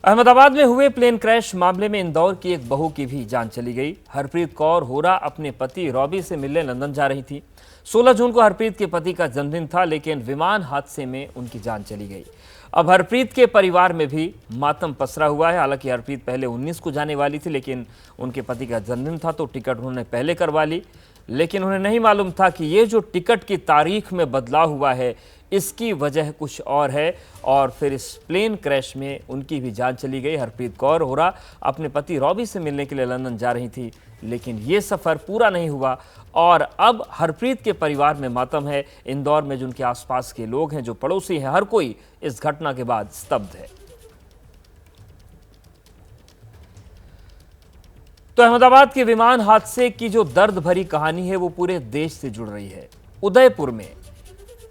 अहमदाबाद में हुए plane crash मामले में इंदौर की एक बहू की भी जान चली गई। हरप्रीत कौर होरा अपने पति रॉबी से मिलने लंदन जा रही थी। 16 जून को हरप्रीत के पति का जन्मदिन था, लेकिन विमान हादसे में उनकी जान चली गई। अब हरप्रीत के परिवार में भी मातम पसरा हुआ है। हालांकि हरप्रीत पहले 19 को जाने वाली थी, लेकिन उनके पति का जन्मदिन था तो टिकट उन्होंने पहले करवा ली। लेकिन उन्हें नहीं मालूम था कि ये जो टिकट की तारीख में बदलाव हुआ है, इसकी वजह कुछ और है और फिर इस प्लेन क्रैश में उनकी भी जान चली गई। हरप्रीत कौर होरा अपने पति रॉबी से मिलने के लिए लंदन जा रही थी, लेकिन ये सफ़र पूरा नहीं हुआ और अब हरप्रीत के परिवार में मातम है। इंदौर में जो उनके आसपास के लोग हैं, जो पड़ोसी हैं, हर कोई इस घटना के बाद स्तब्ध है। तो अहमदाबाद के विमान हादसे की जो दर्द भरी कहानी है वो पूरे देश से जुड़ रही है। उदयपुर में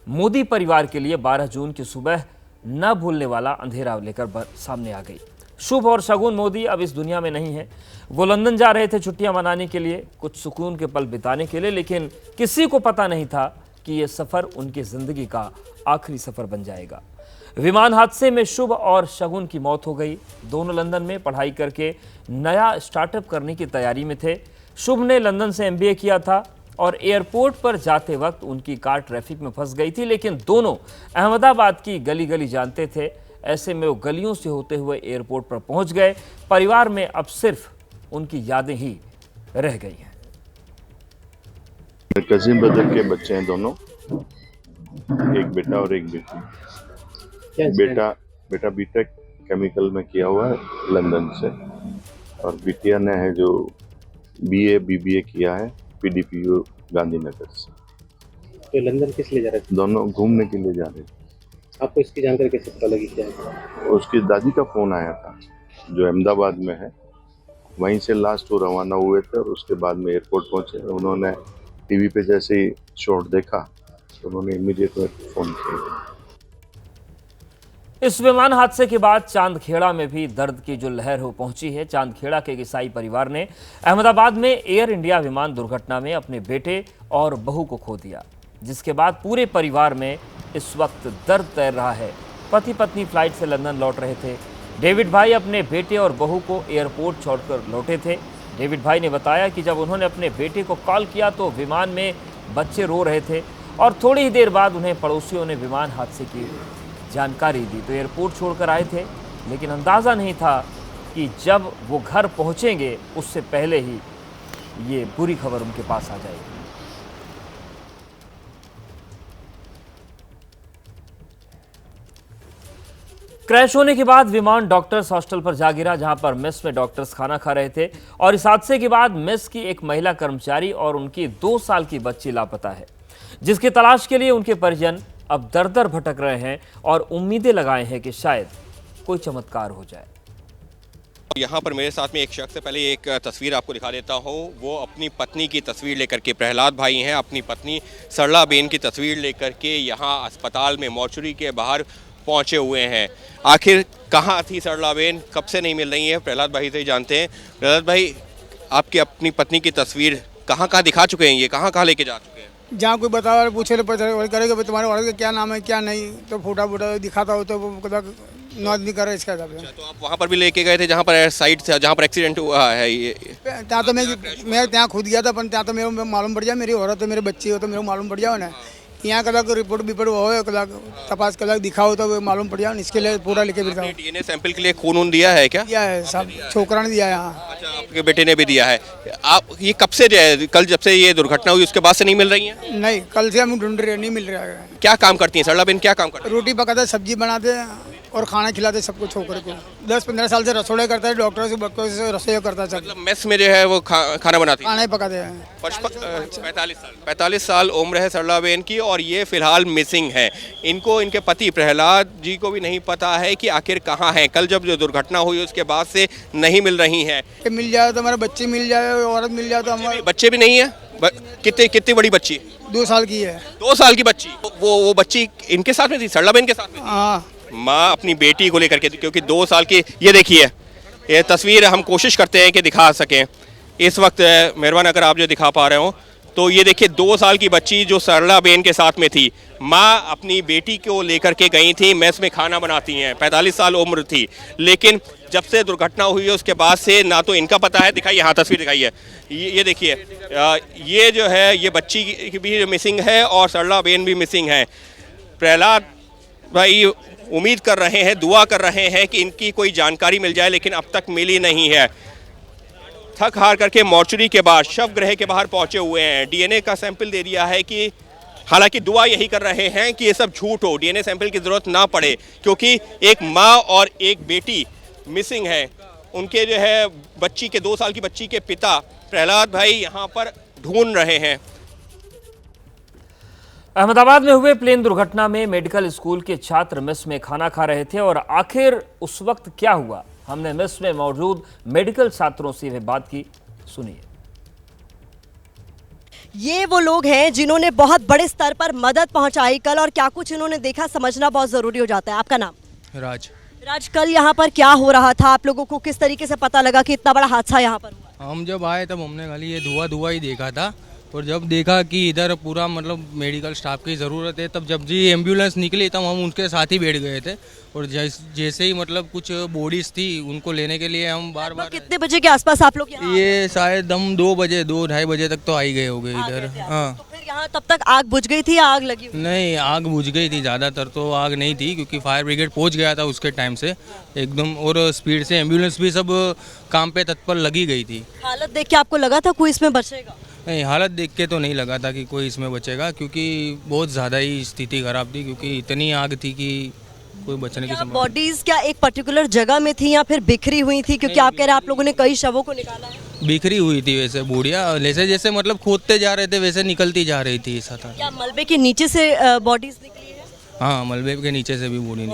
मोदी परिवार के लिए 12 जून की सुबह न भूलने वाला अंधेरा लेकर सामने आ गई। शुभ और शगुन मोदी अब इस दुनिया में नहीं है। वो लंदन जा रहे थे छुट्टियां मनाने के लिए, कुछ सुकून के पल बिताने के लिए, लेकिन किसी को पता नहीं था कि यह सफर उनकी जिंदगी का आखिरी सफर बन जाएगा। विमान हादसे में शुभ और शगुन की मौत हो गई। दोनों लंदन में पढ़ाई करके नया स्टार्टअप करने की तैयारी में थे। शुभ ने लंदन से MBA किया था और एयरपोर्ट पर जाते वक्त उनकी कार ट्रैफिक में फंस गई थी, लेकिन दोनों अहमदाबाद की गली गली जानते थे। ऐसे में वो गलियों से होते हुए एयरपोर्ट पर पहुंच गए। परिवार में अब सिर्फ उनकी यादें ही रह गई हैं। कजिन ब्रदर के बच्चे हैं दोनों, एक बेटा और एक बेटी। बेटा बीटेक केमिकल में किया हुआ है लंदन से, और बिटिया ने है जो BA BBA किया है PDPU गांधीनगर से। तो लंदन किस लिए जा रहे थे? दोनों घूमने के लिए जा रहे थे। आपको इसकी जानकारी कैसे पता लगी? क्या है? उसकी दादी का फोन आया था जो अहमदाबाद में है, वहीं से लास्ट वो रवाना हुए थे और उसके बाद में एयरपोर्ट पहुंचे। उन्होंने टीवी पे जैसे ही शॉट देखा तो उन्होंने इमीडिएट फोन किया। इस विमान हादसे के बाद चांदखेड़ा में भी दर्द की जो लहर हो पहुंची है। चांदखेड़ा के ईसाई परिवार ने अहमदाबाद में एयर इंडिया विमान दुर्घटना में अपने बेटे और बहू को खो दिया, जिसके बाद पूरे परिवार में इस वक्त दर्द तैर रहा है। पति पत्नी फ्लाइट से लंदन लौट रहे थे। डेविड भाई अपने बेटे और बहू को एयरपोर्ट छोड़कर लौटे थे। डेविड भाई ने बताया कि जब उन्होंने अपने बेटे को कॉल किया तो विमान में बच्चे रो रहे थे और थोड़ी ही देर बाद उन्हें पड़ोसियों ने विमान हादसे की जानकारी दी तो एयरपोर्ट छोड़कर आए थे, लेकिन अंदाज़ा नहीं था कि जब वो घर पहुंचेंगे उससे पहले ही ये बुरी खबर उनके पास आ जाएगी। क्रैश होने के बाद विमान डॉक्टर्स हॉस्टल पर जा गिरा, जहां पर मेस में डॉक्टर्स खाना खा रहे थे और इस हादसे के बाद मेस की एक महिला कर्मचारी और उनकी 2 साल की बच्ची लापता है, जिसकी तलाश के लिए उनके परिजन अब दर दर भटक रहे हैं और उम्मीदें लगाए हैं कि शायद कोई चमत्कार हो जाए। यहाँ पर मेरे साथ में एक शख्स है। पहले एक तस्वीर आपको दिखा देता हूँ। वो अपनी पत्नी की तस्वीर लेकर के, प्रहलाद भाई हैं, अपनी पत्नी सरला बेन की तस्वीर लेकर के यहाँ अस्पताल में मॉर्चरी के बाहर पहुँचे हुए हैं। आखिर कहाँ थी सरला बेन, कब से नहीं मिल रही है? प्रहलाद भाई से ही जानते हैं। प्रहलाद भाई, आपकी अपनी पत्नी की तस्वीर कहाँ कहाँ दिखा चुके हैं? ये कहाँ कहाँ लेके जा चुके हैं? जहाँ कोई बताओ पूछे तो पता करेगा भाई तुम्हारे औरत का क्या नाम है क्या नहीं, तो फोटा दिखाता हो तो वो नॉट नहीं कर रहा इसका। तो आप वहाँ पर भी लेके गए थे जहाँ पर साइट से, जहाँ पर एक्सीडेंट हुआ है? ये ત્યાં तो मैं ત્યાં खुद गया था, पर ત્યાં तो मेरे मालूम पड़ जाए मेरी औरत है, मेरे बच्चे हो तो मेरे मालूम पड़ जाओ ना। यहाँ कदाक रिपोर्ट विपोर्ट हो, कदाक तपास कदाक दिखाओ तो मालूम पड़ जाओ। इसके लिए पूरा लेके भी DNA सैंपल के लिए खून दिया है क्या? दिया है, सब छोकरा ने दिया है। हाँ, अच्छा, आपके बेटे ने भी दिया है। आप ये कब से, कल जब से ये दुर्घटना हुई उसके बाद से नहीं मिल रही हैं? नहीं, कल से हम ढूंढ रहे, नहीं मिल रहा है। क्या काम करती हैं सरला बेन? क्या काम करती हैं? रोटी पकाते, सब्जी बनाते और खाना खिलाते सबको, छोकरे को। 10-15 साल से रसोई करता है, डॉक्टर से बच्चों से रसोई करता है सब। मतलब मेस में जो है वो खाना बनाती है? खाना ही पकाते हैं। 45 साल उम्र है सरला बेन की और ये फिलहाल मिसिंग है। इनको, इनके पति प्रहलाद जी को भी नहीं पता है कि आखिर कहाँ हैं। कल जब जो दुर्घटना हुई उसके बाद से नहीं मिल रही हैं। मिल जाए तो हमारे बच्चे मिल जाए, औरत मिल जाए तो हमारे बच्चे भी नहीं है। कितनी बड़ी बच्ची? 2 साल की है। 2 साल की बच्ची? वो बच्ची इनके साथ में थी, सरला बेन के साथ में? हाँ, माँ अपनी बेटी को लेकर के, क्योंकि 2 साल की, ये देखिए ये तस्वीर हम कोशिश करते हैं कि दिखा सकें। इस वक्त मेहरबान अगर आप जो दिखा पा रहे हो तो ये देखिए 2 साल की बच्ची जो सरला बेन के साथ में थी, माँ अपनी बेटी को लेकर के गई थी, मेस में खाना बनाती हैं, 45 साल उम्र थी, लेकिन जब से दुर्घटना हुई है उसके बाद से ना तो इनका पता है। दिखाइए, यहाँ तस्वीर दिखाई है, ये देखिए, ये जो है ये बच्ची भी मिसिंग है और सरला बेन भी मिसिंग है। प्रहलाद भाई उम्मीद कर रहे हैं, दुआ कर रहे हैं कि इनकी कोई जानकारी मिल जाए, लेकिन अब तक मिली नहीं है। थक हार करके मॉर्चरी के बाद शव गृह के बाहर पहुंचे हुए हैं। डीएनए का सैंपल दे दिया है कि हालांकि दुआ यही कर रहे हैं कि ये सब झूठ हो, डीएनए सैंपल की ज़रूरत ना पड़े, क्योंकि एक माँ और एक बेटी मिसिंग है। उनके जो है बच्ची के 2 साल की बच्ची के पिता प्रहलाद भाई यहाँ पर ढूंढ रहे हैं। अहमदाबाद में हुए प्लेन दुर्घटना में मेडिकल स्कूल के छात्र मेस में खाना खा रहे थे और आखिर उस वक्त क्या हुआ, हमने मेस में मौजूद मेडिकल छात्रों से भी बात की, सुनिए। ये वो लोग हैं जिन्होंने बहुत बड़े स्तर पर मदद पहुंचाई कल, और क्या कुछ इन्होंने देखा समझना बहुत जरूरी हो जाता है। आपका नाम? राज, कल यहाँ पर क्या हो रहा था, आप लोगों को किस तरीके से पता लगा कि इतना बड़ा हादसा यहाँ पर हुआ? हम जब आए तब हमने खाली ये धुआं ही देखा था, और जब देखा कि इधर पूरा मतलब मेडिकल स्टाफ की ज़रूरत है, तब जब जी एम्बुलेंस निकली तब हम उनके साथ ही बैठ गए थे। और जैसे ही मतलब कुछ बॉडीज़ थी उनको लेने के लिए हम बार बार। कितने बजे के आसपास आप लोग यहाँ? ये शायद हम 2-2:30 बजे तक तो आ ही गए हो गए इधर। हाँ, तो फिर यहाँ तब तक आग बुझ गई थी या आग लगी? नहीं, आग बुझ गई थी, ज़्यादातर तो आग नहीं थी, क्योंकि फायर ब्रिगेड पहुँच गया था उसके टाइम से एकदम, और स्पीड से एम्बुलेंस भी सब काम पे तत्पर लगी गई थी। हालत देख के आपको लगा था कोई इसमें बचेगा? नहीं, हालत देख के तो नहीं लगा था कि कोई इसमें बचेगा, क्योंकि बहुत ज़्यादा ही स्थिति खराब थी, क्योंकि इतनी आग थी कि कोई बचने की संभावना। बॉडीज क्या एक पर्टिकुलर जगह में थी या फिर बिखरी हुई थी, क्योंकि आप कह रहे हैं आप लोगों ने कई शवों को निकाला है? बिखरी हुई थी वैसे बूढ़िया, जैसे जैसे मतलब खोदते जा रहे थे वैसे निकलती जा रही थी, ऐसा था। क्या मलबे के नीचे से बॉडीज निकली है? हाँ, मलबे के नीचे से भी बूढ़ी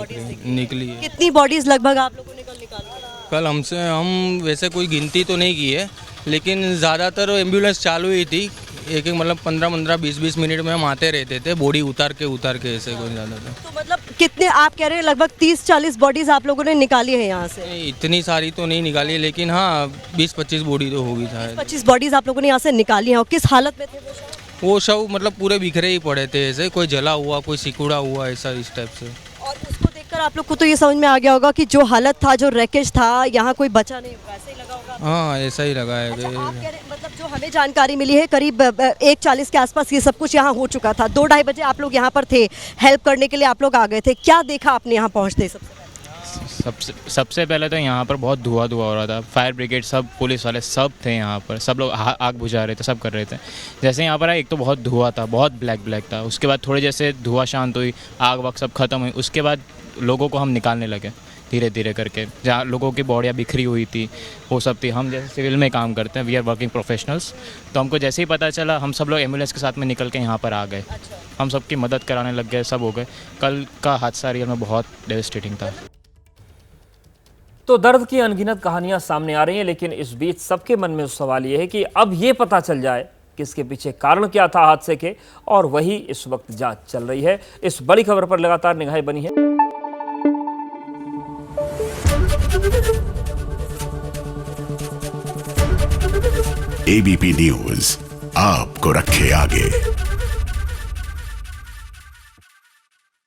निकली है। कितनी बॉडीज लगभग आप लोगों ने कल निकाली? कल हम वैसे कोई गिनती तो नहीं की है, लेकिन ज़्यादातर एम्बुलेंस चालू ही थी, एक मतलब 15-15, 20-20 मिनट में हम आते रहते थे, बॉडी उतार के ऐसे कोई ज़्यादा था। तो मतलब कितने, आप कह रहे हैं लगभग 30-40 बॉडीज आप लोगों ने निकाली है यहाँ से? नहीं, इतनी सारी तो नहीं निकाली, लेकिन हाँ 20-25 बॉडी तो होगी शायद। 25 बॉडीज आप लोगों ने यहाँ से निकाली हैं, और किस हालत में थे वो शव? वो शव मतलब पूरे बिखरे ही पड़े थे, ऐसे कोई जला हुआ, कोई सिकुड़ा हुआ, ऐसा इस टाइप से। और उसको देखकर आप लोग को तो ये समझ में आ गया होगा कि जो हालत था, जो रैकेज था, यहाँ कोई बचा नहीं होगा, ऐसे ही लगा होगा? हाँ, ऐसा ही लगा है। अच्छा, आप कह रहे मतलब जो हमें जानकारी मिली है करीब 1:40 के आसपास ये सब कुछ यहाँ हो चुका था। 2-2:30 बजे आप लोग यहाँ पर थे, हेल्प करने के लिए आप लोग आ गए थे। क्या देखा आपने यहाँ पहुँचते सबसे पहले तो यहाँ पर बहुत धुआं हो रहा था, फायर ब्रिगेड सब, पुलिस वाले सब थे यहाँ पर, सब लोग आग बुझा रहे थे, सब कर रहे थे। जैसे यहाँ पर आए, एक तो बहुत धुआं था, बहुत ब्लैक था, उसके बाद थोड़े जैसे धुआं शांत हुई, आग वग सब खत्म हुई, उसके बाद लोगों को हम निकालने लगे धीरे धीरे करके, जहाँ लोगों की बॉडियाँ बिखरी हुई थी वो सब थी। हम जैसे सिविल में काम करते हैं, वी आर वर्किंग प्रोफेशनल्स, तो हमको जैसे ही पता चला हम सब लोग एम्बुलेंस के साथ में निकल के यहाँ पर आ गए। हम सबकी मदद कराने लग गए, सब हो गए। कल का हादसा रियल में बहुत डेवास्टेटिंग था। तो दर्द की अनगिनत कहानियां सामने आ रही हैं, लेकिन इस बीच सबके मन में सवाल यह है कि अब ये पता चल जाए कि इसके पीछे कारण क्या था हादसे के, और वही इस वक्त जांच चल रही है। इस बड़ी खबर पर लगातार निगाहें बनी है। एबीपी न्यूज आपको रखे आगे।